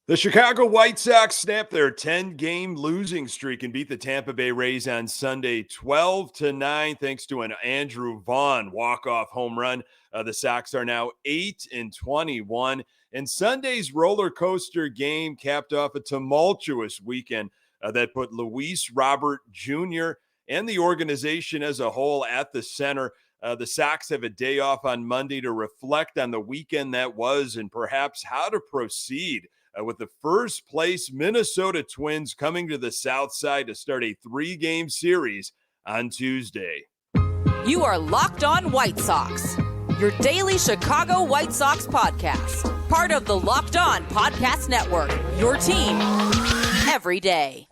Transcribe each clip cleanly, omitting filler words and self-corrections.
The Chicago White Sox snapped their 10-game losing streak and beat the Tampa Bay Rays on Sunday 12-9 thanks to an Andrew Vaughn walk-off home run. The Sox are now 8-21, and Sunday's roller coaster game capped off a tumultuous weekend that put Luis Robert Jr. and the organization as a whole at the center. The Sox have a day off on Monday to reflect on the weekend that was and perhaps how to proceed with the first place Minnesota Twins coming to the South Side to start a 3-game series on Tuesday. You are Locked On White Sox, your daily Chicago White Sox podcast, part of the Locked On Podcast Network, your team every day.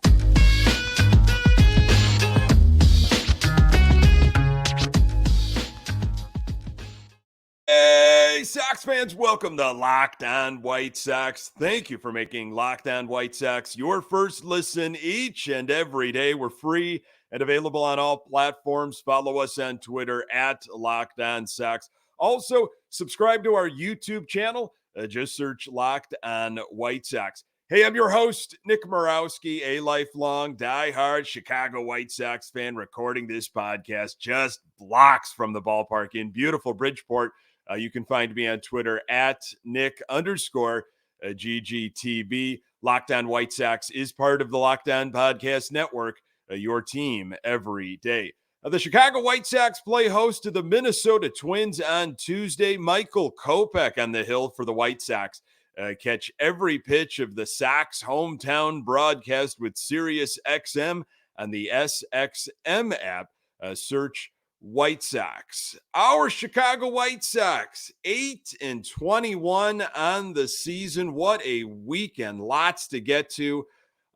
Hey, Sox fans, welcome to Locked On White Sox. Thank you for making Locked On White Sox your first listen each and every day. We're free and available on all platforms. Follow us on Twitter at Locked On Sox. Also, subscribe to our YouTube channel. Just search Locked On White Sox. Hey, I'm your host, Nick Morawski, a lifelong, diehard Chicago White Sox fan, recording this podcast just blocks from the ballpark in beautiful Bridgeport. You can find me on Twitter at Nick_GGTV. Locked On White Sox is part of the Locked On Podcast Network, your team every day. The Chicago White Sox play host to the Minnesota Twins on Tuesday. Michael Kopech on the hill for the White Sox. Catch every pitch of the Sox hometown broadcast with Sirius XM on the SXM app. Search White Sox. Our Chicago White Sox, 8-21 on the season. What a weekend. Lots to get to.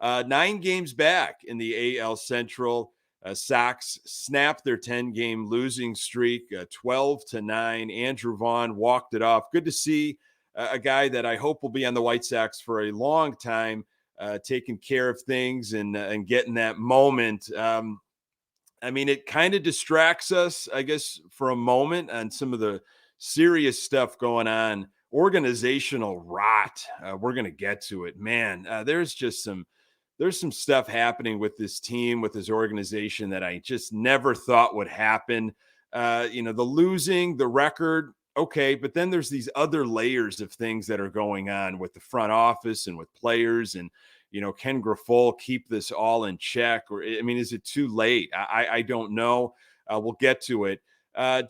9 games back in the AL Central. Sox snapped their 10-game losing streak, 12-9. Andrew Vaughn walked it off. Good to see a guy that I hope will be on the White Sox for a long time, taking care of things and getting that moment. It kind of distracts us, I guess, for a moment on some of the serious stuff going on. Organizational rot. We're going to get to it. Man, there's some stuff happening with this team, with this organization that I just never thought would happen. The losing, the record, okay, but then there's these other layers of things that are going on with the front office and with players and, can Grifol keep this all in check? Or, is it too late? I don't know. We'll get to it.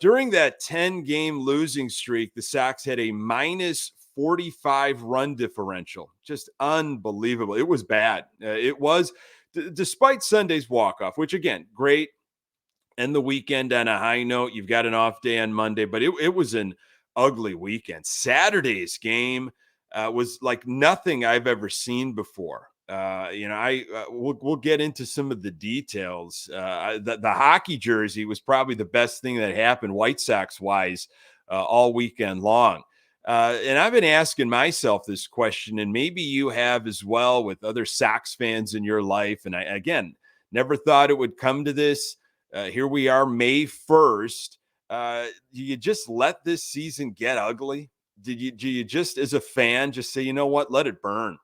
During that 10-game losing streak, the Sox had a minus 45 run differential. Just unbelievable. It was bad. It was, despite Sunday's walk-off, which, again, great. End the weekend on a high note. You've got an off day on Monday, but it was an ugly weekend. Saturday's game was like nothing I've ever seen before. We'll get into some of the details. The hockey jersey was probably the best thing that happened White Sox wise all weekend long. And I've been asking myself this question, and maybe you have as well with other Sox fans in your life. And I, again, never thought it would come to this. Here we are, May 1st. Do you just let this season get ugly? Do you just, as a fan, just say, you know what, let it burn?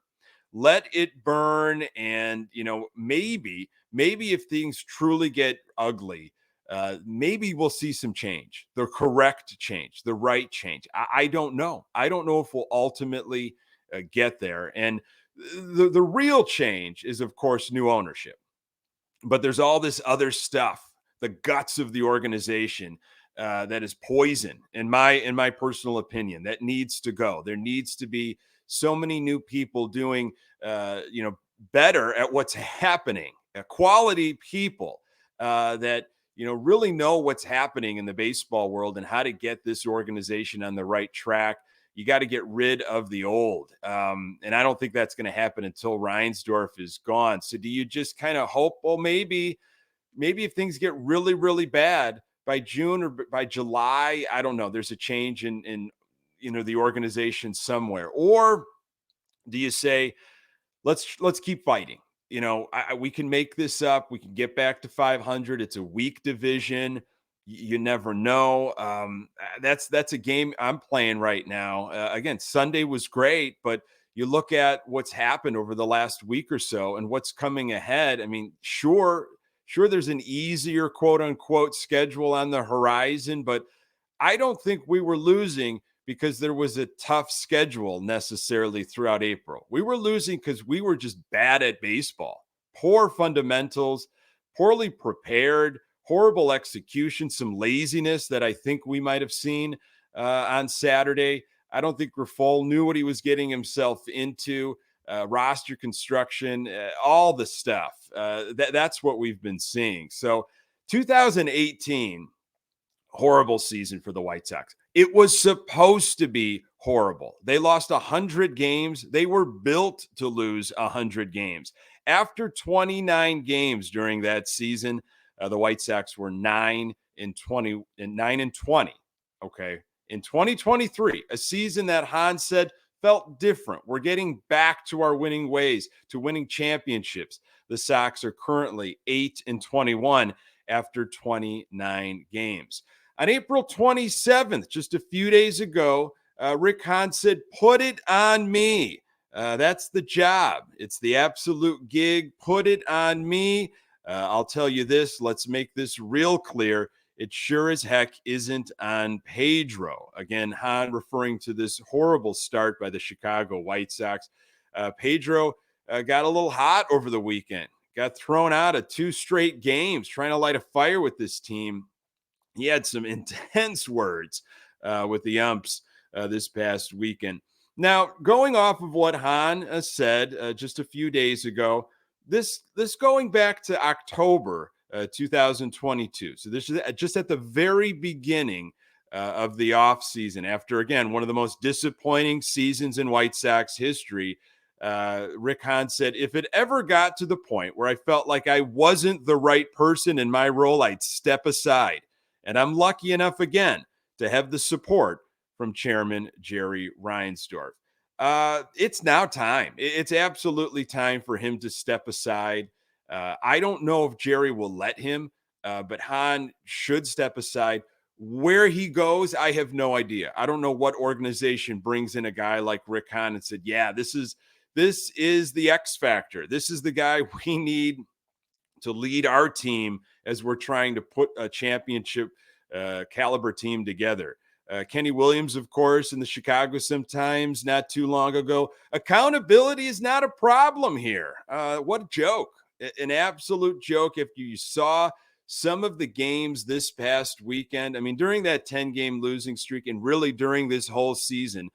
Let it burn. And, maybe if things truly get ugly, maybe we'll see some change, the correct change, the right change. I don't know. I don't know if we'll ultimately get there. And the real change is, of course, new ownership. But there's all this other stuff, the guts of the organization that is poison, in my personal opinion, that needs to go. There needs to be so many new people doing, better at what's happening. Quality people that really know what's happening in the baseball world and how to get this organization on the right track. You got to get rid of the old. And I don't think that's going to happen until Reinsdorf is gone. So do you just kind of hope, well, maybe if things get really, really bad by June or by July, I don't know, there's a change in the organization somewhere? Or do you say, let's keep fighting? We can make this up. We can get back to 500. It's a weak division. You never know. That's a game I'm playing right now. Again, Sunday was great, but you look at what's happened over the last week or so and what's coming ahead. I mean, sure, there's an easier quote unquote schedule on the horizon, but I don't think we were losing because there was a tough schedule necessarily throughout April. We were losing because we were just bad at baseball, poor fundamentals, poorly prepared, horrible execution, some laziness that I think we might have seen on Saturday. I don't think Grifol knew what he was getting himself into. Roster construction, all the stuff. That's what we've been seeing. So 2018, horrible season for the White Sox. It was supposed to be horrible. They lost 100 games. They were built to lose 100 games. After 29 games during that season, the White Sox were 9-20 and 9-20. Okay. In 2023, a season that Hans said felt different. We're getting back to our winning ways, to winning championships. The Sox are currently 8-21 after 29 games. On April 27th, just a few days ago, Rick Hahn said, "Put it on me." That's the job. It's the absolute gig. Put it on me. I'll tell you this. Let's make this real clear. It sure as heck isn't on Pedro. Again, Hahn referring to this horrible start by the Chicago White Sox. Pedro got a little hot over the weekend. Got thrown out of 2 straight games trying to light a fire with this team. He had some intense words with the umps this past weekend. Now, going off of what Hahn said just a few days ago, this going back to October 2022. So this is just at the very beginning of the offseason, after, again, one of the most disappointing seasons in White Sox history. Rick Hahn said, "If it ever got to the point where I felt like I wasn't the right person in my role, I'd step aside. And I'm lucky enough, again, to have the support from Chairman Jerry Reinsdorf." It's now time. It's absolutely time for him to step aside. I don't know if Jerry will let him, but Hahn should step aside. Where he goes, I have no idea. I don't know what organization brings in a guy like Rick Hahn and said, "Yeah, this is the X factor. This is the guy we need to lead our team as we're trying to put a championship caliber team together." Kenny Williams, of course, in the Chicago Sun-Times not too long ago. Accountability is not a problem here. What a joke. An absolute joke. If you saw some of the games this past weekend, I mean, during that 10-game losing streak and really during this whole season,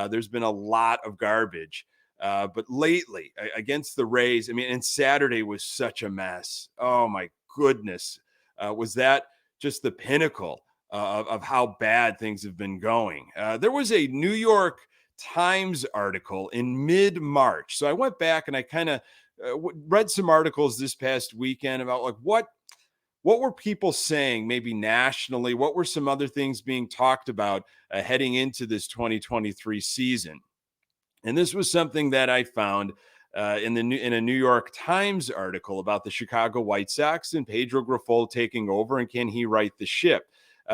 there's been a lot of garbage. But lately, against the Rays, I mean, and Saturday was such a mess. Oh, my goodness. Was that just the pinnacle of how bad things have been going? There was a New York Times article in mid-March. So I went back and I kind of read some articles this past weekend about like what were people saying maybe nationally? What were some other things being talked about heading into this 2023 season? And this was something that I found in a New York Times article about the Chicago White Sox and Pedro Grifol taking over, and can he right the ship?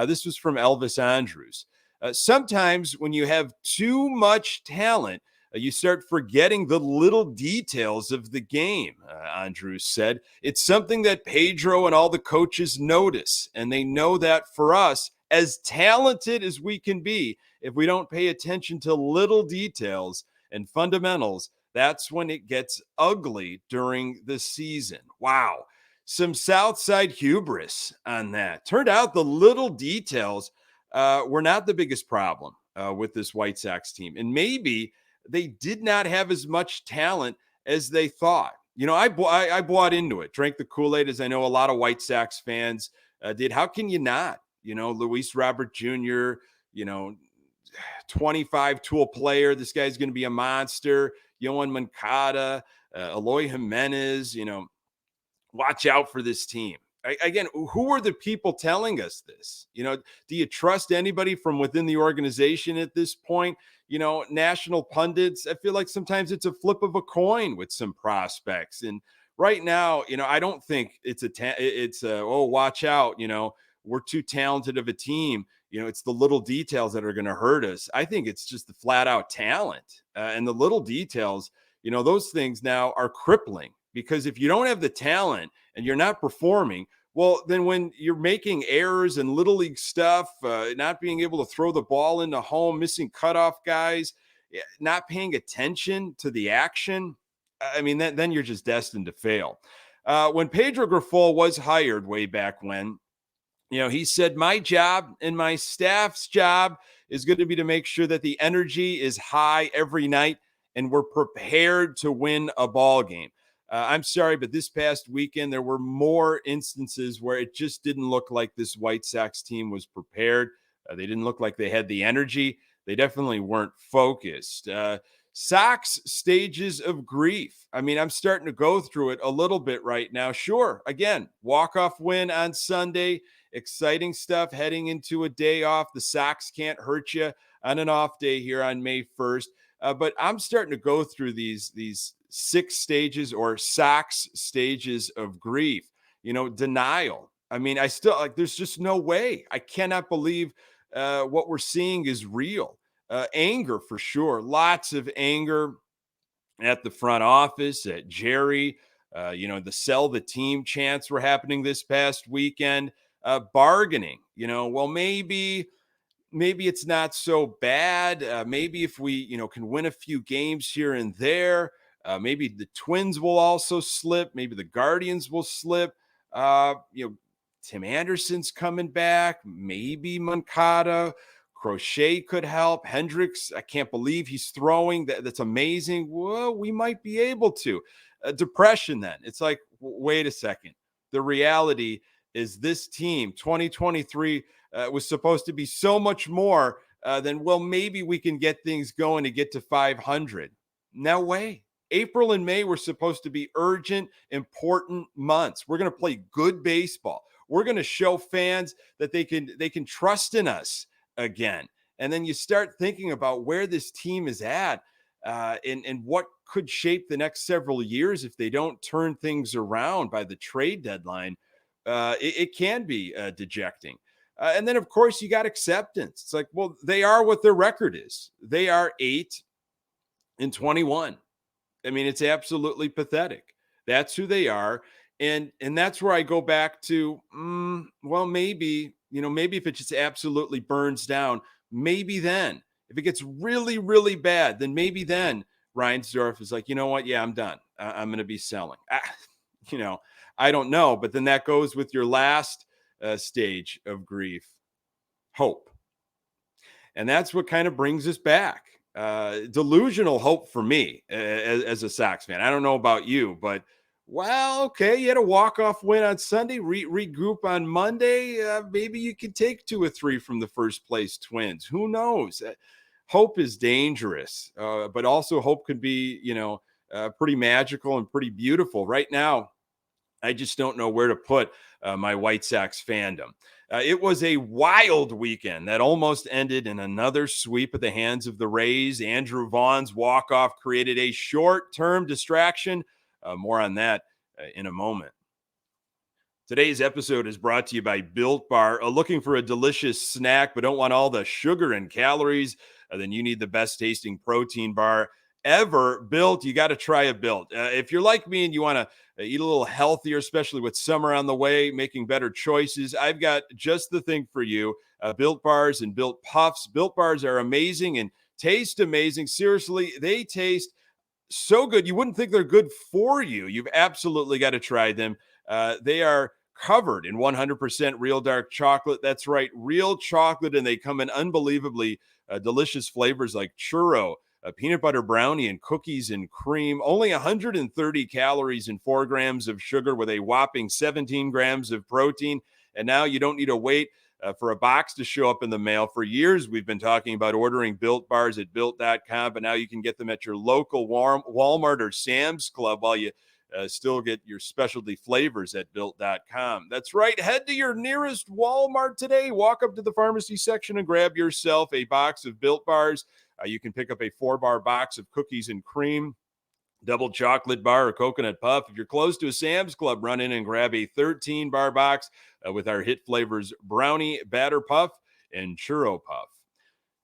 This was from Elvis Andrews. Sometimes when you have too much talent, you start forgetting the little details of the game, Andrews said. It's something that Pedro and all the coaches notice, and they know that for us, as talented as we can be, if we don't pay attention to little details and fundamentals, that's when it gets ugly during the season. Wow. Some Southside hubris on that. Turned out the little details were not the biggest problem with this White Sox team. And maybe they did not have as much talent as they thought. You know, I bought into it, drank the Kool-Aid, as I know a lot of White Sox fans did. How can you not? You know, Luis Robert Jr., 25-tool player. This guy's going to be a monster. Yohan Moncada, Eloy Jimenez, watch out for this team. Again, who are the people telling us this? Do you trust anybody from within the organization at this point? National pundits, I feel like sometimes it's a flip of a coin with some prospects. And right now, I don't think it's watch out, we're too talented of a team. it's the little details that are going to hurt us. I think it's just the flat out talent and the little details, those things now are crippling, because if you don't have the talent and you're not performing, well, then when you're making errors and little league stuff, not being able to throw the ball into home, missing cutoff guys, not paying attention to the action, I mean, then you're just destined to fail. When Pedro Grifol was hired way back when, he said, my job and my staff's job is going to be to make sure that the energy is high every night and we're prepared to win a ball game. I'm sorry, but this past weekend, there were more instances where it just didn't look like this White Sox team was prepared. They didn't look like they had the energy. They definitely weren't focused. Sox stages of grief. I mean, I'm starting to go through it a little bit right now. Sure, again, walk-off win on Sunday. Exciting stuff heading into a day off. The Sox can't hurt you on an off day here on May 1st. But I'm starting to go through these 6 stages or Sox stages of grief. Denial. I mean, I still there's just no way. I cannot believe what we're seeing is real. Anger for sure. Lots of anger at the front office, at Jerry. The sell the team chants were happening this past weekend. Bargaining, well, maybe it's not so bad. Maybe if we, can win a few games here and there, maybe the Twins will also slip. Maybe the Guardians will slip. Tim Anderson's coming back. Maybe Moncada, Crochet could help. Hendricks, I can't believe he's throwing. That's amazing. Well, we might be able to. Depression then. It's like, wait a second. The reality is this team, 2023, was supposed to be so much more than, well, maybe we can get things going to get to 500. No way. April and May were supposed to be urgent, important months. We're going to play good baseball. We're going to show fans that they can trust in us again. And then you start thinking about where this team is at and what could shape the next several years if they don't turn things around by the trade deadline. It can be dejecting. And then, of course, you got acceptance. It's like, well, they are what their record is. They are 8-21. I mean, it's absolutely pathetic. That's who they are. And that's where I go back to, well, maybe if it just absolutely burns down, maybe then, if it gets really, really bad, then maybe then Reinsdorf is like, you know what? Yeah, I'm done. I'm going to be selling. I don't know. But then that goes with your last stage of grief, hope. And that's what kind of brings us back. Delusional hope for me as a Sox fan. I don't know about you, but well, okay, you had a walk-off win on Sunday, regroup on Monday. Maybe you could take 2 or 3 from the first place Twins. Who knows? Hope is dangerous, but also hope could be, pretty magical and pretty beautiful. Right now, I just don't know where to put my White Sox fandom. It was a wild weekend that almost ended in another sweep at the hands of the Rays. Andrew Vaughn's walk-off created a short-term distraction. More on that in a moment. Today's episode is brought to you by Built Bar. Looking for a delicious snack but don't want all the sugar and calories? Then you need the best tasting protein bar ever. Built, you got to try a Built. If you're like me and you want to eat a little healthier, especially with summer on the way, making better choices, I've got just the thing for you. Built Bars and Built Puffs. Built Bars are amazing and taste amazing. Seriously, they taste so good. You wouldn't think they're good for you. You've absolutely got to try them. They are covered in 100% real dark chocolate. That's right, real chocolate. And they come in unbelievably delicious flavors like churro, peanut butter brownie, and cookies and cream. Only 130 calories and 4 grams of sugar with a whopping 17 grams of protein. And now you don't need to wait for a box to show up in the mail. For years, we've been talking about ordering Built Bars at Built.com, but now you can get them at your local Walmart or Sam's Club while you still get your specialty flavors at Built.com. That's right. Head to your nearest Walmart today. Walk up to the pharmacy section and grab yourself a box of Built Bars. You can pick up a 4-bar box of cookies and cream, double chocolate bar, or coconut puff. If you're close to a Sam's Club, run in and grab a 13-bar box with our hit flavors brownie, batter puff, and Churro Puff.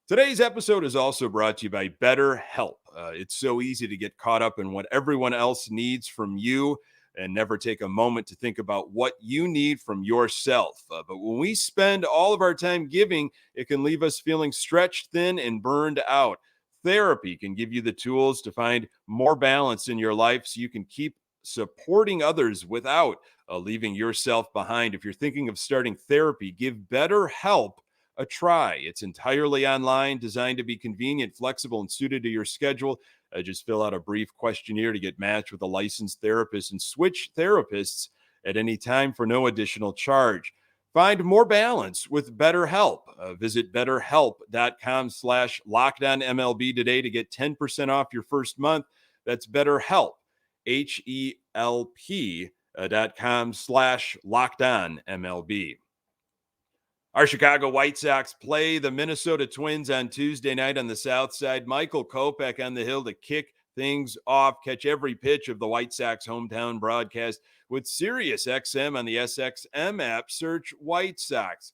Today's episode is also brought to you by BetterHelp. It's so easy to get caught up in what everyone else needs from you and never take a moment to think about what you need from yourself. But when we spend all of our time giving, it can leave us feeling stretched thin and burned out. Therapy can give you the tools to find more balance in your life so you can keep supporting others without leaving yourself behind. If you're thinking of starting therapy, give BetterHelp a try. It's entirely online, designed to be convenient, flexible, and suited to your schedule. Just fill out a brief questionnaire to get matched with a licensed therapist and switch therapists at any time for no additional charge. Find more balance with BetterHelp. Visit betterhelp.com/LockedOnMLB today to get 10% off your first month. That's BetterHelp, HELP.com/LockedOnMLB. Our Chicago White Sox play the Minnesota Twins on Tuesday night on the South Side. Michael Kopech on the hill to kick things off. Catch every pitch of the White Sox hometown broadcast with SiriusXM on the SXM app. Search White Sox.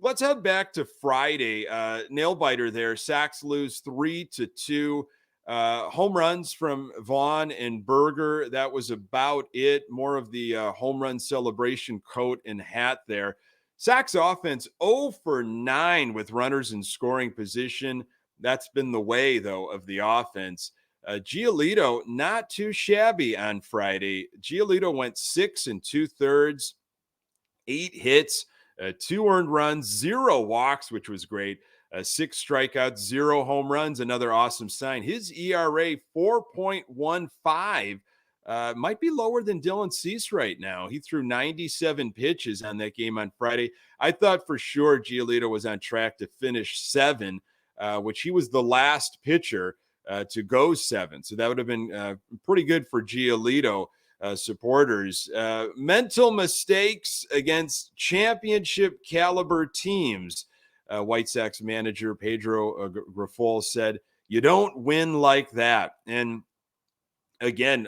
Let's head back to Friday. Nail biter there. Sox lose 3-2. Home runs from Vaughn and Berger. That was about it. More of the home run celebration coat and hat there. Sox offense 0 for 9 with runners in scoring position. That's been the way, though, of the offense. Giolito, not too shabby on Friday. Giolito went 6 2/3, 8 hits, 2 earned runs, 0 walks, which was great. 6 strikeouts, 0 home runs, another awesome sign. His ERA, 4.15. Might be lower than Dylan Cease right now. He threw 97 pitches on that game on Friday. I thought for sure Giolito was on track to finish 7, which he was the last pitcher to go 7. So that would have been pretty good for Giolito supporters. Mental mistakes against championship caliber teams. White Sox manager Pedro Grifol said, "You don't win like that." And again,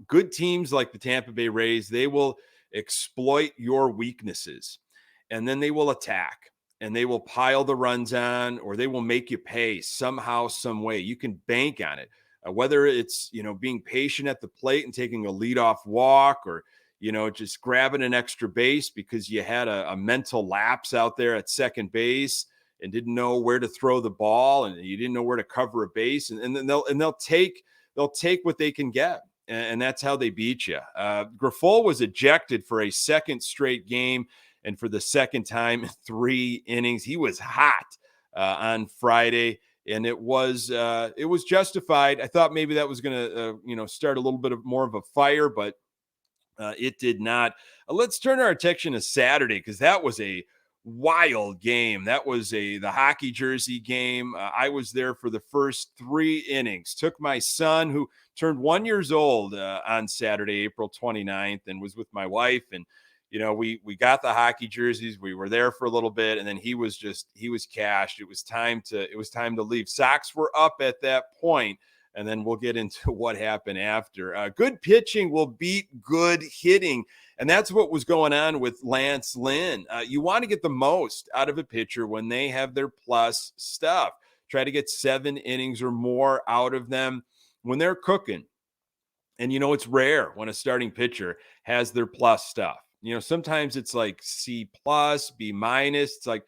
good teams like the Tampa Bay Rays, they will exploit your weaknesses and then they will attack and they will pile the runs on, or they will make you pay somehow, some way. You can bank on it, whether it's, being patient at the plate and taking a leadoff walk, or, just grabbing an extra base because you had a mental lapse out there at second base and didn't know where to throw the ball and you didn't know where to cover a base. And then they'll take what they can get, and that's how they beat you. Grifol was ejected for a second straight game, and for the second time in 3 innings. He was hot on Friday, and it was justified. I thought maybe that was going to start a little bit of more of a fire, but it did not. Let's turn our attention to Saturday, because that was a wild game. That was the hockey jersey game. I was there for the first 3 innings. Took my son, who turned 1 year old on Saturday, April 29th, and was with my wife. And, we got the hockey jerseys. We were there for a little bit, and then he was cashed. It was time to leave. Sox were up at that point, and then we'll get into what happened after. Good pitching will beat good hitting. And that's what was going on with Lance Lynn. You want to get the most out of a pitcher when they have their plus stuff. Try to get 7 innings or more out of them when they're cooking. And, it's rare when a starting pitcher has their plus stuff. Sometimes it's like C+, B-. It's like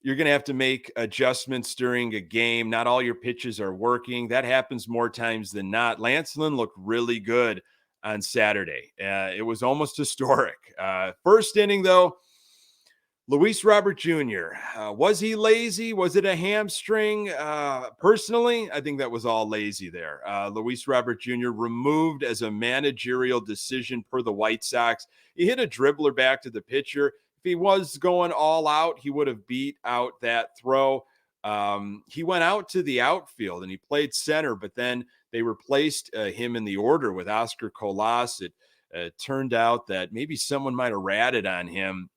you're going to have to make adjustments during a game. Not all your pitches are working. That happens more times than not. Lance Lynn looked really good on Saturday. It was almost historic. First inning, though, Luis Robert Jr. Was he lazy? Was it a hamstring? Personally, I think that was all lazy there. Luis Robert Jr. removed as a managerial decision per the White Sox. He hit a dribbler back to the pitcher. If he was going all out, he would have beat out that throw. He went out to the outfield and he played center, but then they replaced him in the order with Oscar Colas. It turned out that maybe someone might have ratted on him.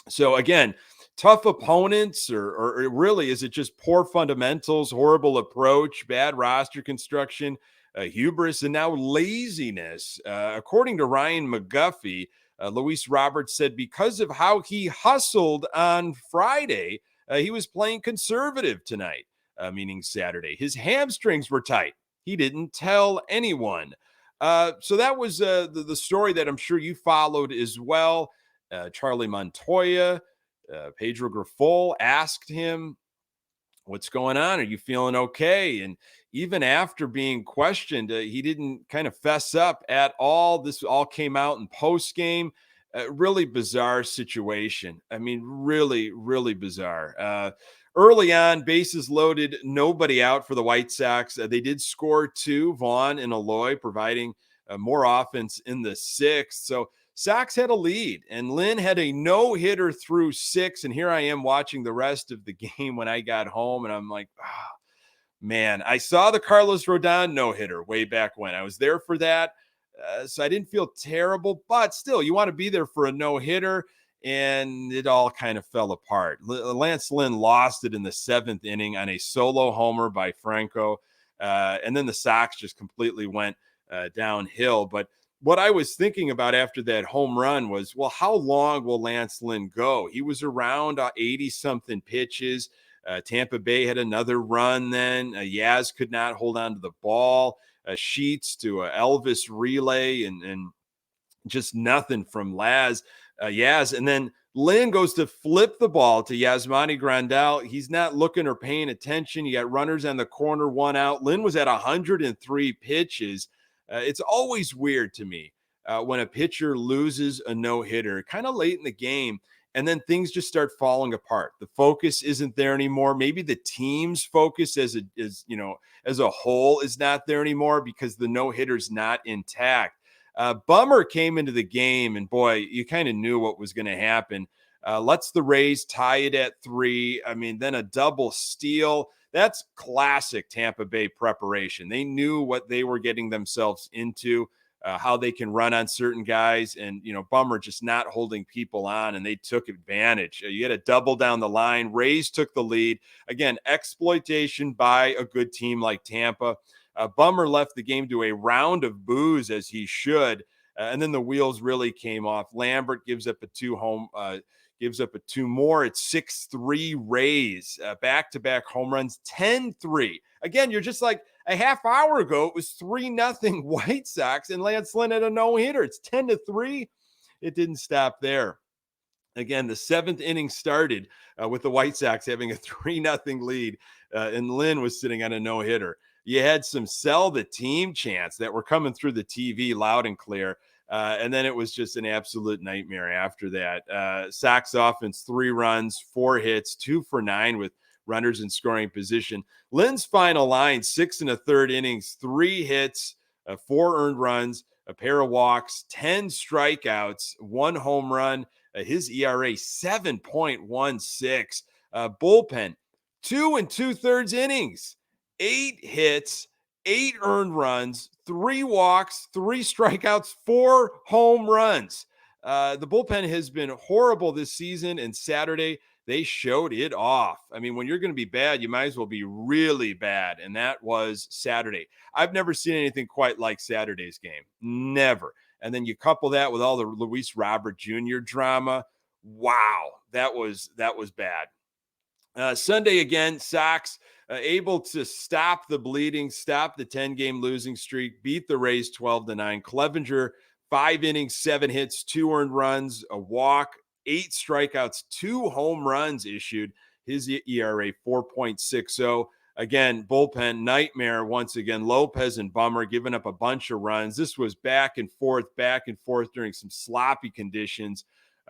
So again, tough opponents, or really, is it just poor fundamentals, horrible approach, bad roster construction, hubris, and now laziness? According to Ryan McGuffey, Luis Roberts said because of how he hustled on Friday, He was playing conservative tonight, meaning Saturday. His hamstrings were tight. He didn't tell anyone. So that was the story that I'm sure you followed as well. Charlie Montoya, Pedro Grifol asked him, what's going on? Are you feeling okay? And even after being questioned, he didn't kind of fess up at all. This all came out in post game. Really bizarre situation. I mean, really, really bizarre. Early on, bases loaded, nobody out for the White Sox. They did score two, Vaughn and Aloy, providing more offense in the sixth. So Sox had a lead, and Lynn had a no-hitter through six. And here I am watching the rest of the game when I got home, and I'm like, oh, man, I saw the Carlos Rodon no-hitter way back when. I was there for that, so I didn't feel terrible. But still, you want to be there for a no-hitter, and it all kind of fell apart. Lance Lynn lost it in the seventh inning on a solo homer by Franco, and then the Sox just completely went downhill. But what I was thinking about after that home run was, well, how long will Lance Lynn go? He was around 80-something pitches. Tampa Bay had another run then. Yaz could not hold on to the ball. Sheets to Elvis relay and just nothing from Yaz. And then Lynn goes to flip the ball to Yasmani Grandal. He's not looking or paying attention. You got runners on the corner, one out. Lynn was at 103 pitches. It's always weird to me when a pitcher loses a no-hitter kind of late in the game, and then things just start falling apart. The focus isn't there anymore. Maybe the team's focus as a whole is not there anymore because the no-hitter's not intact. Bummer came into the game, and boy, you kind of knew what was going to happen. Lets the Rays tie it at 3. I mean, then a double steal. That's classic Tampa Bay preparation. They knew what they were getting themselves into, how they can run on certain guys, and, Bummer just not holding people on, and they took advantage. You had a double down the line. Rays took the lead. Again, exploitation by a good team like Tampa. Bummer left the game to a round of boos, as he should, and then the wheels really came off. Lambert gives up a 2 more. It's 6-3 Rays, back-to-back home runs, 10-3. Again, you're just like a half hour ago, it was 3-0 White Sox, and Lance Lynn had a no-hitter. It's 10-3. It didn't stop there. Again, the seventh inning started with the White Sox having a 3-0 lead, and Lynn was sitting on a no-hitter. You had some sell the team chants that were coming through the TV loud and clear. And then it was just an absolute nightmare after that. Sox offense, 3 runs, 4 hits, 2 for 9 with runners in scoring position. Lynn's final line, 6 1/3 innings, 3 hits, 4 earned runs, a pair of walks, 10 strikeouts, 1 home run. His ERA, 7.16. Bullpen, 2 2/3 innings, 8 hits, 8 earned runs, 3 walks, 3 strikeouts, 4 home runs. The bullpen has been horrible this season, and Saturday they showed it off. I mean, when you're going to be bad, you might as well be really bad, and that was Saturday. I've never seen anything quite like Saturday's game. Never. And then you couple that with all the Luis Robert Jr. drama. Wow, that was bad. Sunday again, Sox able to stop the bleeding, stop the 10-game losing streak, beat the Rays 12-9. Clevenger, 5 innings, 7 hits, 2 earned runs, a walk, 8 strikeouts, 2 home runs issued. His ERA 4.60. Again, bullpen nightmare once again. Lopez and Bummer giving up a bunch of runs. This was back and forth during some sloppy conditions.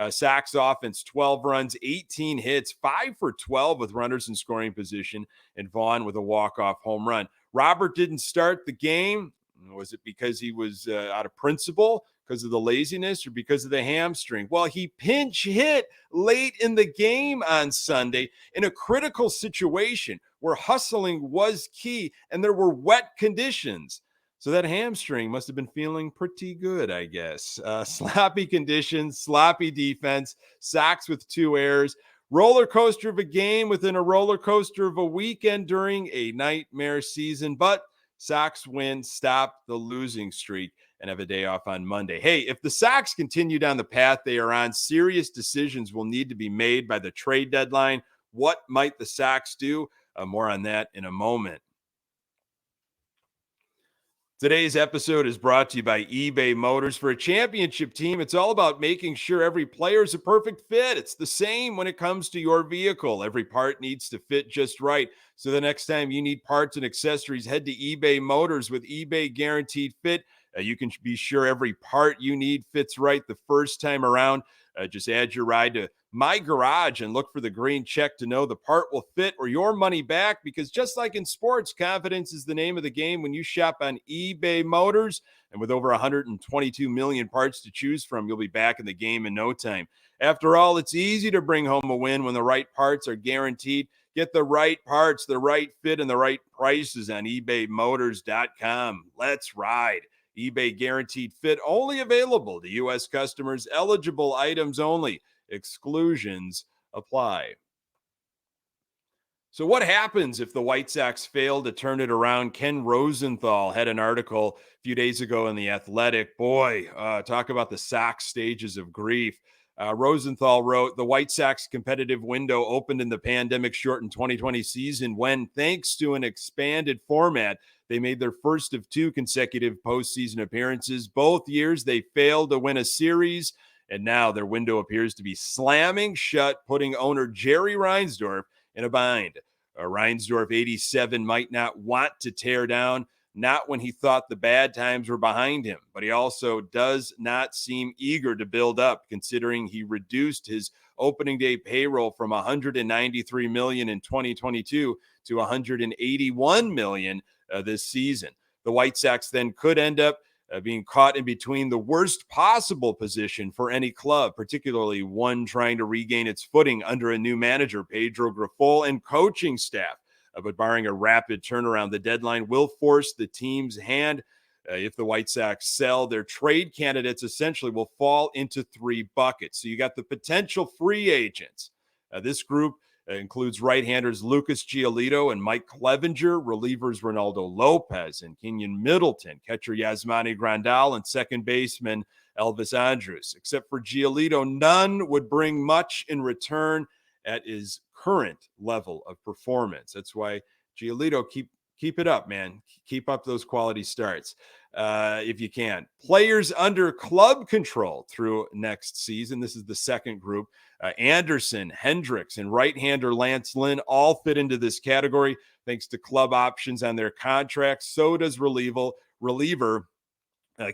Sox offense, 12 runs, 18 hits, 5 for 12 with runners in scoring position, and Vaughn with a walk-off home run. Robert didn't start the game. Was it because he was out of principle, because of the laziness, or because of the hamstring? Well, he pinch hit late in the game on Sunday in a critical situation where hustling was key and there were wet conditions. So that hamstring must have been feeling pretty good, I guess. Sloppy conditions, sloppy defense, Sox with 2 errors, roller coaster of a game within a roller coaster of a weekend during a nightmare season. But Sox win, stop the losing streak, and have a day off on Monday. Hey, if the Sox continue down the path they are on, serious decisions will need to be made by the trade deadline. What might the Sox do? More on that in a moment. Today's episode is brought to you by eBay Motors. For a championship team, it's all about making sure every player is a perfect fit. It's the same when it comes to your vehicle. Every part needs to fit just right. So the next time you need parts and accessories, head to eBay Motors. With eBay Guaranteed Fit, you can be sure every part you need fits right the first time around. Just add your ride to My Garage and look for the green check to know the part will fit or your money back, because just like in sports, confidence is the name of the game when you shop on eBay Motors. And with over 122 million parts to choose from, you'll be back in the game in no time. After all, it's easy to bring home a win when the right parts are guaranteed. Get the right parts, the right fit, and the right prices on ebaymotors.com. Let's ride. eBay Guaranteed Fit, only available to U.S. customers, eligible items only. Exclusions apply. So what happens if the White Sox fail to turn it around? Ken Rosenthal had an article a few days ago in The Athletic. Boy, talk about the Sox stages of grief. Rosenthal wrote, the White Sox competitive window opened in the pandemic-shortened 2020 season when, thanks to an expanded format, they made their first of 2 consecutive postseason appearances. Both years they failed to win a series, and now their window appears to be slamming shut, putting owner Jerry Reinsdorf in a bind. Reinsdorf, 87, might not want to tear down, not when he thought the bad times were behind him, but he also does not seem eager to build up, considering he reduced his opening day payroll from $193 million in 2022 to $181 million this season. The White Sox then could end up being caught in between the worst possible position for any club, particularly one trying to regain its footing under a new manager, Pedro Grifol, and coaching staff. But barring a rapid turnaround, the deadline will force the team's hand. If the White Sox sell, their trade candidates essentially will fall into 3 buckets. So you got the potential free agents. This group includes right-handers Lucas Giolito and Mike Clevenger, relievers Ronaldo Lopez and Kenyon Middleton, catcher Yasmani Grandal, and second baseman Elvis Andrus. Except for Giolito, none would bring much in return at his current level of performance. That's why Giolito, keep it up, man. Keep up those quality starts if you can. Players under club control through next season. This is the second group. Anderson, Hendricks, and right-hander Lance Lynn all fit into this category thanks to club options on their contracts. So does reliever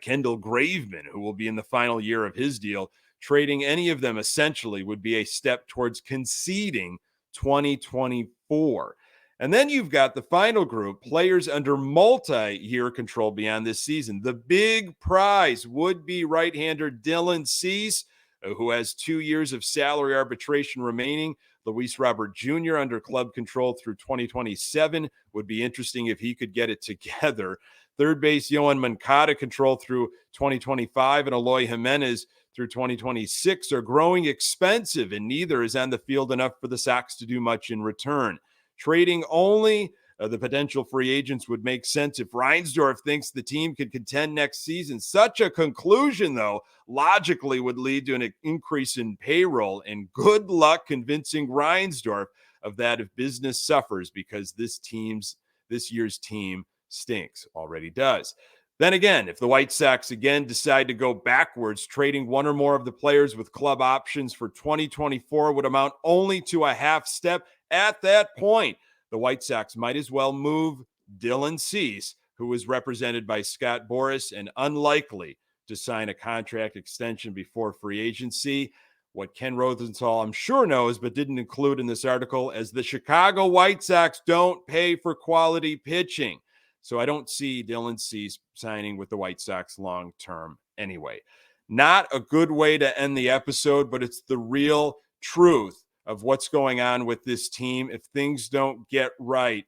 Kendall Graveman, who will be in the final year of his deal. Trading any of them essentially would be a step towards conceding 2024. And then you've got the final group, players under multi-year control beyond this season. The big prize would be right-hander Dylan Cease, who has 2 years of salary arbitration remaining. Luis Robert Jr. under club control through 2027 would be interesting if he could get it together. Third base, Yohan Moncada control through 2025, and Eloy Jimenez through 2026 are growing expensive, and neither is on the field enough for the Sox to do much in return. Trading only the potential free agents would make sense if Reinsdorf thinks the team could contend next season. Such a conclusion, though, logically would lead to an increase in payroll, and good luck convincing Reinsdorf of that if business suffers, because this year's team stinks, already does. Then again, if the White Sox again decide to go backwards, trading one or more of the players with club options for 2024 would amount only to a half step. At that point, the White Sox might as well move Dylan Cease, who is represented by Scott Boras and unlikely to sign a contract extension before free agency. What Ken Rosenthal, I'm sure, knows, but didn't include in this article, as the Chicago White Sox don't pay for quality pitching. So I don't see Dylan Cease signing with the White Sox long term anyway. Not a good way to end the episode, but it's the real truth of what's going on with this team if things don't get right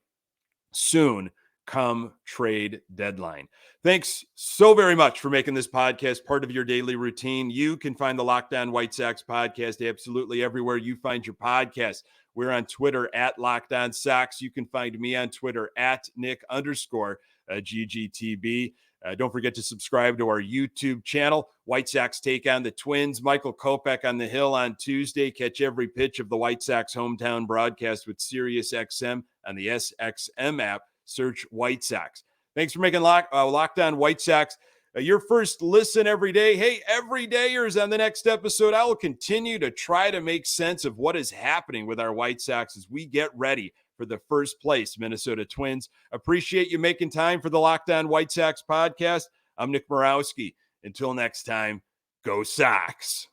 soon come trade deadline. Thanks so very much for making this podcast part of your daily routine. You can find the Locked On White Sox podcast absolutely everywhere you find your podcast. We're on Twitter at Locked On Sox. You can find me on Twitter at Nick_GGTB. Don't forget to subscribe to our YouTube channel. White Sox take on the Twins. Michael Kopech on the Hill on Tuesday. Catch every pitch of the White Sox hometown broadcast with SiriusXM on the SXM app. Search White Sox. Thanks for making Locked On White Sox your first listen every day. Hey, everydayers, on the next episode, I will continue to try to make sense of what is happening with our White Sox as we get ready for the first place Minnesota Twins. Appreciate you making time for the Locked On White Sox podcast. I'm Nick Morawski. Until next time, go Sox.